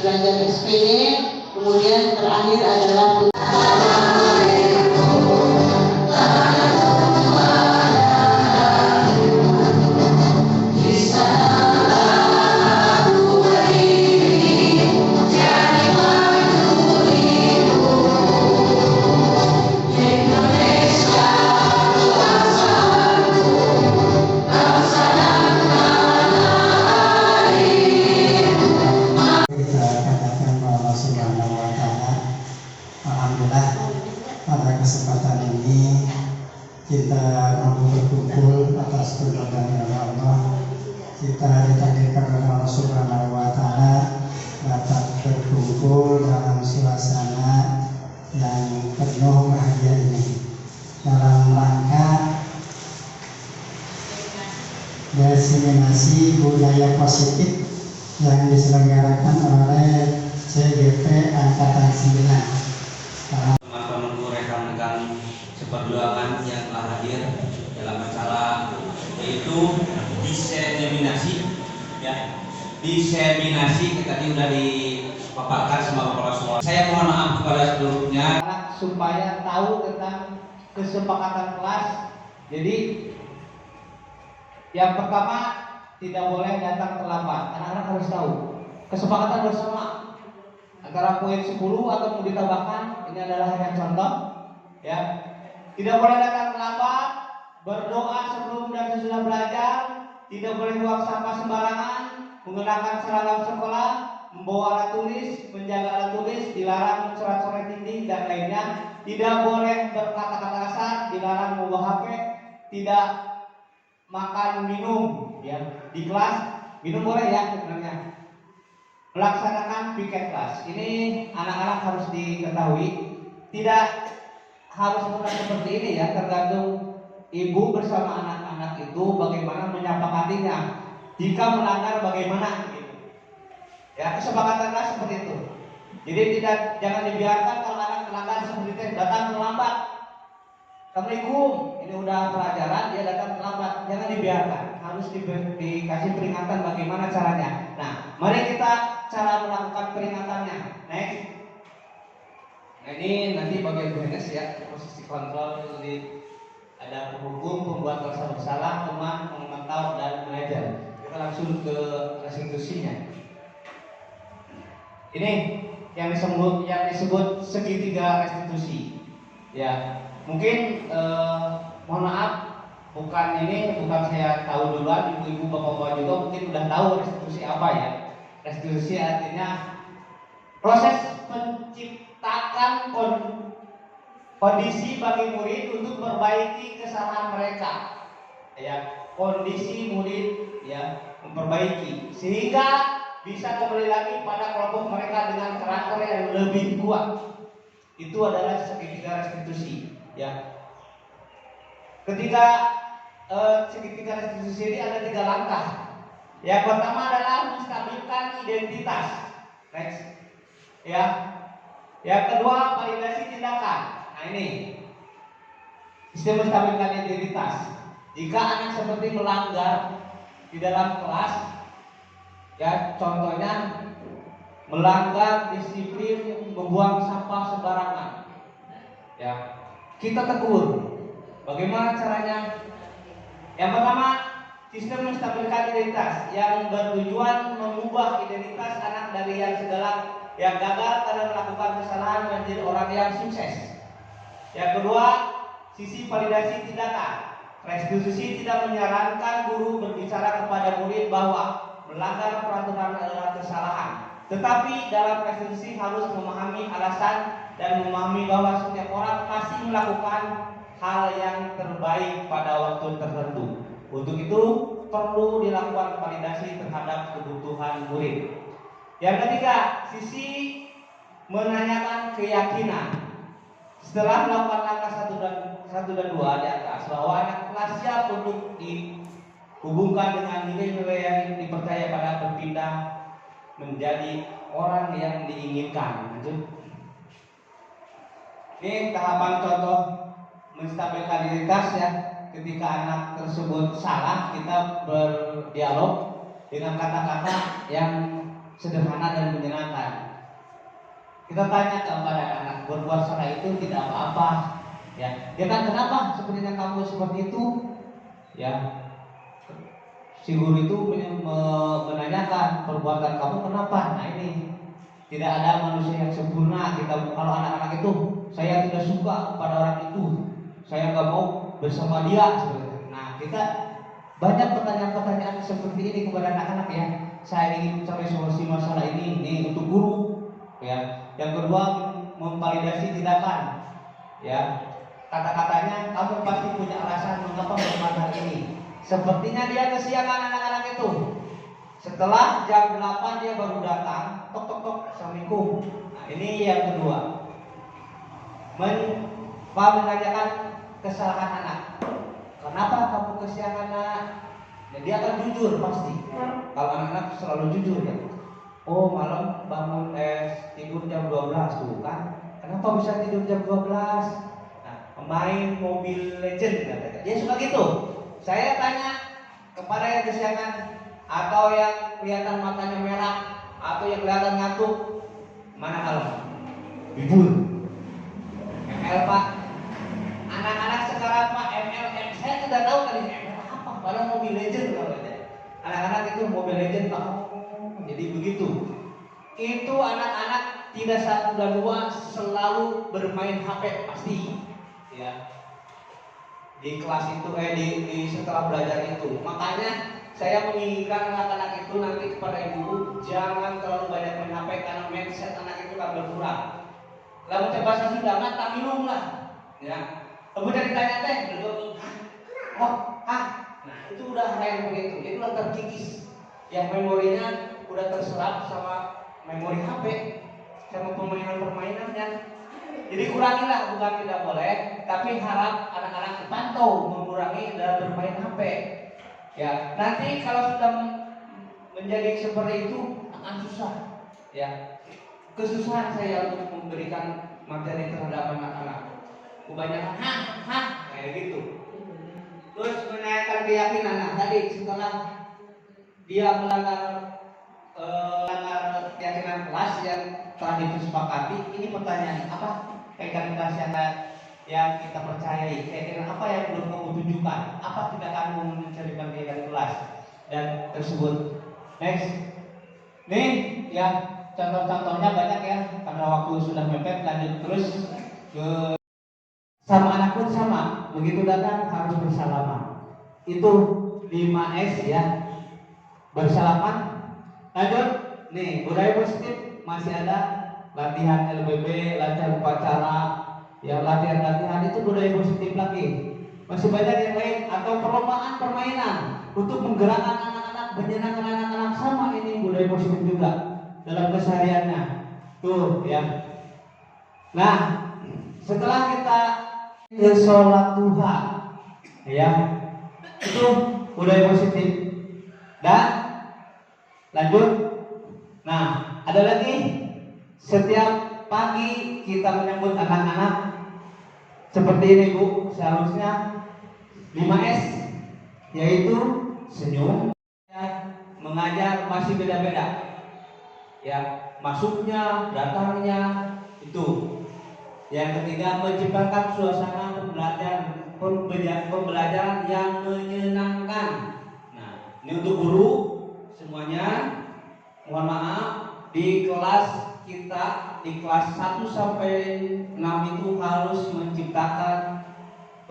belajar SPD, kemudian terakhir adalah pada kesempatan ini kita mampu berkumpul atas pertolongan dari Allah. Kita ditakdirkan oleh Allah Subhanahu wa Ta'ala dapat berkumpul dalam suasana yang penuh bahagia ini dalam rangka diseminasi budaya positif yang diselenggarakan oleh CGP Angkatan 9. Menunggu rekan-rekan seperjuangan yang telah hadir dalam acara yaitu diseminasi, ya. Diseminasi tadi sudah dipaparkan sama Bapak semua. Saya mohon maaf kepada seluruhnya supaya tahu tentang kesepakatan kelas. Jadi yang pertama, tidak boleh datang terlambat. Anak-anak harus tahu kesepakatan bersama antara poin 10 atau mau ditambahkan. Ini adalah hanya contoh, ya. Tidak boleh datang terlambat, berdoa sebelum dan sesudah belajar, tidak boleh buang sampah sembarangan, menggunakan seragam sekolah, membawa alat tulis, menjaga alat tulis, dilarang mencoret-coret dinding dan lainnya. Tidak boleh berkata-kata kasar, dilarang membawa HP, tidak makan minum, ya. Di kelas minum boleh ya sebenarnya. Melaksanakan piket kelas. Ini anak-anak harus diketahui. Tidak harus mudah seperti ini ya, tergantung ibu bersama anak-anak itu bagaimana menyepakatinya. Jika melanggar bagaimana gitu. Ya, kesepakatan kelas seperti itu. Jadi jangan dibiarkan kalau anak melanggar seperti itu, datang terlambat. Assalamualaikum, ini udah pelajaran, dia datang terlambat. Jangan dibiarkan, harus dikasih peringatan bagaimana caranya. Nah, mari kita cara melakukan peringatannya. Next. Nah, ini nanti bagian BNS ya, posisi kontrol. Jadi ada penghukum, pembuat merasa bersalah, teman, memantau dan mengajar. Kita langsung ke restitusinya. Ini yang disebut segitiga restitusi. Ya, mungkin mohon maaf, bukan saya tahu duluan, ibu-ibu, bapak-bapak juga mungkin udah tahu restitusi apa ya. Restitusi artinya proses menciptakan kondisi bagi murid untuk memperbaiki kesalahan mereka. Ya, kondisi murid ya memperbaiki sehingga bisa kembali lagi pada kelompok mereka dengan karakter yang lebih kuat. Itu adalah segitiga restitusi. Ya. Ketika segitiga restitusi ini ada 3 langkah. Yang pertama adalah menstabilkan identitas. Next. Ya. Yang kedua, validasi tindakan. Nah, ini sistem menstabilkan identitas. Jika anak seperti melanggar di dalam kelas, ya contohnya melanggar disiplin, membuang sampah sembarangan, ya kita tegur. Bagaimana caranya? Yang pertama, sistem menstabilkan identitas yang bertujuan mengubah identitas anak dari yang gagal karena melakukan kesalahan menjadi orang yang sukses. Yang kedua, sisi validasi tindakan. Restitusi tidak menyarankan guru berbicara kepada murid bahwa melanggar peraturan adalah kesalahan. Tetapi dalam restitusi harus memahami alasan dan memahami bahwa setiap orang pasti melakukan hal yang terbaik pada waktu tertentu. Untuk itu perlu dilakukan validasi terhadap kebutuhan murid. Yang ketiga, sisi menanyakan keyakinan. Setelah melakukan langkah 1 dan 2 di atas, bahwa anak kelas siap untuk dihubungkan dengan nilai-nilai yang dipercaya pada berpindah menjadi orang yang diinginkan. Ini tahapan contoh menstabilkan identitas ya. Ketika anak tersebut salah, kita berdialog dengan kata-kata yang sederhana dan menyenangkan. Kita tanya kepada anak, berbuat salah itu tidak apa-apa, ya. Dia kan kenapa sebenarnya kamu seperti itu, ya. Si guru itu menanyakan perbuatan kamu kenapa. Nah ini tidak ada manusia yang sempurna. Kita kalau anak-anak itu, saya tidak suka kepada orang itu, saya nggak mau bersama dia. Nah kita banyak pertanyaan-pertanyaan seperti ini kepada anak-anak ya. Saya ingin mencari solusi masalah ini untuk guru, ya. Yang kedua memvalidasi tindakan, ya. Kata-katanya kamu pasti punya alasan mengapa melakukan hal ini. Sepertinya dia kesiangan anak-anak itu. Setelah jam 8 dia baru datang, tok tok tok, assalamualaikum. Nah, ini yang kedua. Menanyakan kesalahan anak. Kenapa kamu kesiangan anak? Dan dia akan jujur pasti. Kalau anak-anak selalu jujur ya. Oh malam bangun tidur jam 12 tuh kan. Kenapa bisa tidur jam 12? Nah, pemain Mobile Legend katanya. Dia suka gitu. Saya tanya kepada yang kesiangan atau yang kelihatan matanya merah atau yang kelihatan ngantuk, mana kalem? Jujur. ML Pak. Anak-anak sekarang Pak ML, saya tidak tahu tadi ML apa. Padahal Mobile Legend kalau ada. Anak-anak itu Mobile Legend Pak. Jadi begitu. Itu anak-anak tidak satu dan dua selalu bermain HP pasti, ya. Di kelas itu di setelah belajar itu. Makanya saya menginginkan anak-anak itu nanti kepada ibu jangan terlalu banyak main HP karena mindset anak itu akan berkurang. Lalu bahasa Sunda tak minum lah, ya. Kemudian ditanya teh, nah itu udah lain begitu, itu udah terkikis. Yang memorinya udah terserap sama memori HP, sama permainan-permainannya. Jadi kurangilah, bukan tidak boleh, tapi harap anak-anak dipantau mengurangi dalam bermain HP. Ya, nanti kalau sudah menjadi seperti itu akan susah. Ya, kesusahan saya untuk memberikan materi terhadap anak-anak. Kebanyakan kayak gitu. Terus menanyakan keyakinan. Nah, tadi setelah dia melanggar keyakinan kelas yang telah disepakati, ini pertanyaan apa? Keyakinan yang kita percayai, keyakinan apa yang belum kamu tunjukkan? Apa tindakanmu menceritakan keyakinan kelas dan tersebut? Next, nih ya contoh-contohnya banyak ya, karena waktu sudah mepet. Lanjut terus ke sama anak pun sama, begitu datang harus bersalaman. Itu 5S ya, bersalaman. Lanjut, nih budaya positif masih ada latihan LBB, latihan upacara, ya latihan itu budaya positif lagi. Masih banyak yang lain atau perlombaan permainan untuk menggerakkan anak-anak, menyenangkan anak-anak, sama ini budaya positif juga dalam kesehariannya. Tuh ya. Nah, setelah kita sholat duha, ya itu budaya positif. Dan lanjut. Nah, ada lagi setiap pagi kita menyambut anak-anak seperti ini Bu, seharusnya 5S, yaitu senyum, ya, mengajar masih beda-beda, ya masuknya, datangnya itu. Yang ketiga menciptakan suasana pembelajaran yang menyenangkan. Nah, ini untuk guru semuanya. Mohon maaf, di kelas kita di kelas 1 sampai 6 itu harus menciptakan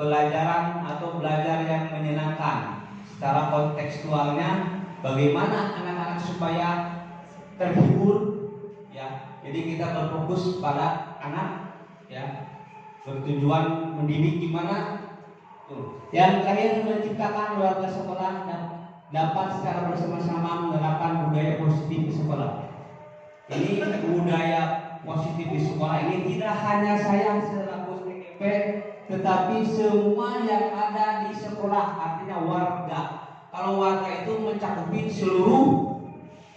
pelajaran atau belajar yang menyenangkan. Secara kontekstualnya bagaimana anak-anak supaya terhibur, ya. Jadi kita berfokus pada anak, ya. Bertujuan mendidik gimana? Tuh. Yang terakhir menciptakan keluarga sekolah dan dapat secara bersama-sama menerapkan budaya positif di sekolah. Ini budaya positif di sekolah ini tidak hanya saya selaku TKP, tetapi semua yang ada di sekolah, artinya warga. Kalau warga itu mencakupi seluruh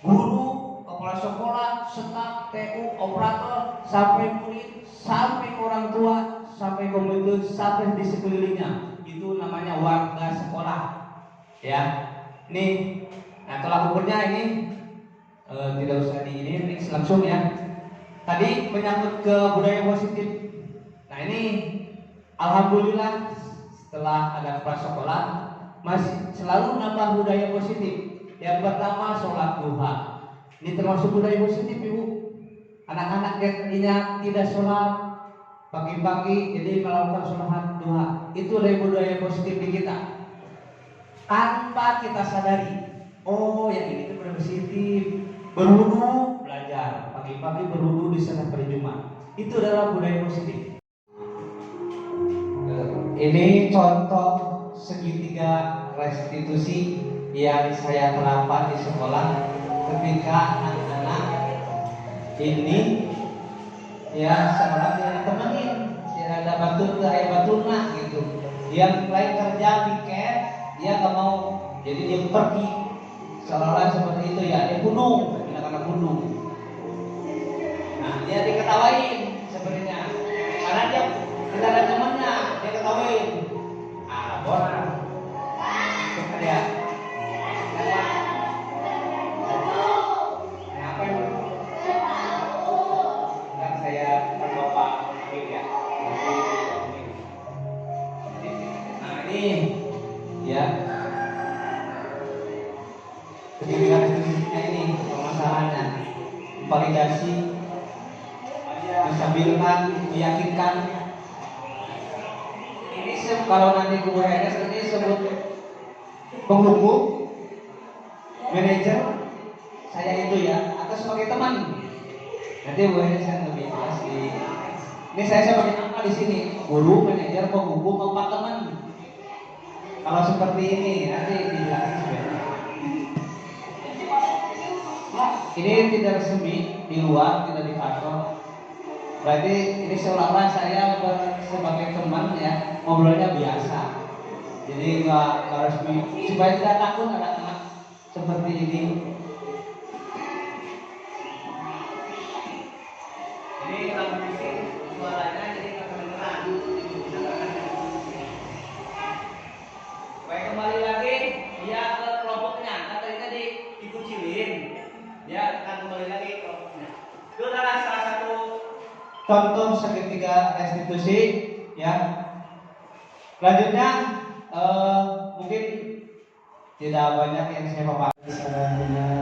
guru, kepala sekolah, staf, TU, operator, sampai murid, sampai orang tua, sampai komite, sampai di sekelilingnya. Itu namanya warga sekolah. Ya. Nih, nah tolak ukurnya ini tidak usah diinin, mix langsung ya. Tadi menyangkut ke budaya positif. Nah ini alhamdulillah setelah ada prasekolah masih selalu nambah budaya positif. Yang pertama sholat duha. Ini termasuk budaya positif ibu. Anak-anak yang tidak sholat pagi-pagi jadi melakukan sholat duha. Itu dari budaya positif di kita. Tanpa kita sadari, oh yang ini itu budaya positif. Berwudu belajar pagi-pagi berwudu di saat hari Jumat. Itu adalah budaya positif. Ini contoh segitiga restitusi yang saya terapkan di sekolah ketika anak-anak ini ya seorang yang temenin dia ada batur batuna gitu, yang lain kerja piket dia nggak mau jadi dia pergi seolah-olah seperti itu ya, dia gunung anak-anak gunung. Nah dia diketawain sebenarnya karena dia tidak ada temannya, dia ketawain boran dia kenapa ibu? Kan saya bapak ya. Nah ini ya ketika ini permasalahannya validasi menstabilkan, meyakinkan. Ini kalau nanti ke WNS ini sebut penghukum, manajer, saya itu ya, atau sebagai teman. Nanti WNS yang lebih jelas di. Ini saya sebagai apa di sini? Guru, manajer, penghukum, apa teman? Kalau seperti ini nanti dijelaskan sebenarnya. Ini tidak resmi di luar, tidak di kantor. Berarti ini seolah-olah saya sebagai teman ya ngobrolnya biasa. Jadi nggak resmi supaya tidak takut anak-anak seperti ini. Ini kalau musik suaranya jadi kedengeran. Baik kembali lagi dia ke kelompoknya. Kan tadi dikucilin. Dia akan kembali lagi ke kelompoknya. Itu adalah salah satu contoh segitiga restitusi ya. Selanjutnya mungkin tidak banyak yang saya paparkan.